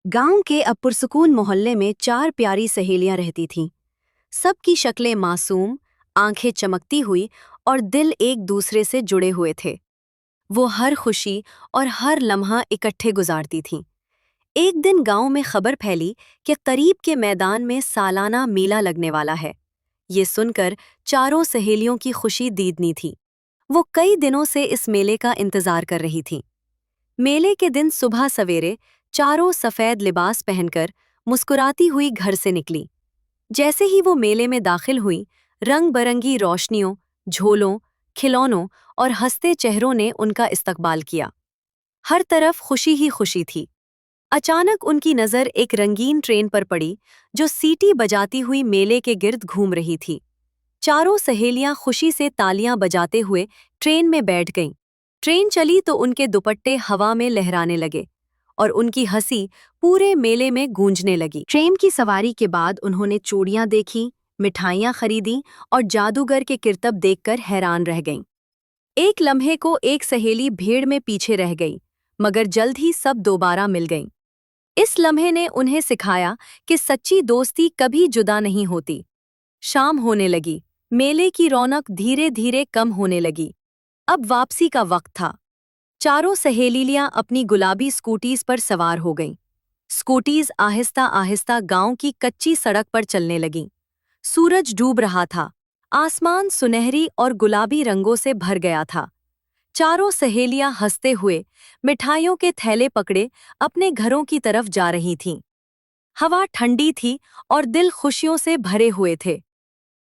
गांव के अब पुरसुकून मोहल्ले में 4 प्यारी सहेलियां रहती थीं। सबकी शक्लें मासूम, आंखें चमकती हुई और दिल एक दूसरे से जुड़े हुए थे। वो हर खुशी और हर लम्हा इकट्ठे गुजारती थीं। एक दिन गांव में खबर फैली कि करीब के मैदान में सालाना मेला लगने वाला है। ये सुनकर चारों सहेलियों की खुशी दीदनी थी। वो कई दिनों से इस मेले का इंतजार कर रही थीं। मेले के दिन सुबह सवेरे चारों सफेद लिबास पहनकर मुस्कुराती हुई घर से निकली। जैसे ही वो मेले में दाखिल हुई, रंग बरंगी रोशनियों, झोलों, खिलौनों और हंसते चेहरों ने उनका इस्तकबाल किया। हर तरफ खुशी ही खुशी थी। अचानक उनकी नज़र एक रंगीन ट्रेन पर पड़ी, जो सीटी बजाती हुई मेले के गिर्द घूम रही थी। चारों सहेलियां खुशी से तालियां बजाते हुए ट्रेन में बैठ गईं। ट्रेन चली तो उनके दुपट्टे हवा में लहराने लगे और उनकी हंसी पूरे मेले में गूंजने लगी। ट्रेन की सवारी के बाद उन्होंने चूड़ियां देखी, मिठाइयां खरीदी और जादूगर के किरतब देखकर हैरान रह गईं। एक लम्हे को एक सहेली भीड़ में पीछे रह गई, मगर जल्द ही सब दोबारा मिल गईं। इस लम्हे ने उन्हें सिखाया कि सच्ची दोस्ती कभी जुदा नहीं होती। शाम होने लगी, मेले की रौनक धीरे धीरे कम होने लगी। अब वापसी का वक्त था। चारों सहेलियां अपनी गुलाबी स्कूटीज पर सवार हो गईं। स्कूटीज आहिस्ता आहिस्ता गांव की कच्ची सड़क पर चलने लगीं। सूरज डूब रहा था। आसमान सुनहरी और गुलाबी रंगों से भर गया था। चारों सहेलियां हंसते हुए मिठाइयों के थैले पकड़े अपने घरों की तरफ जा रही थीं। हवा ठंडी थी और दिल खुशियों से भरे हुए थे।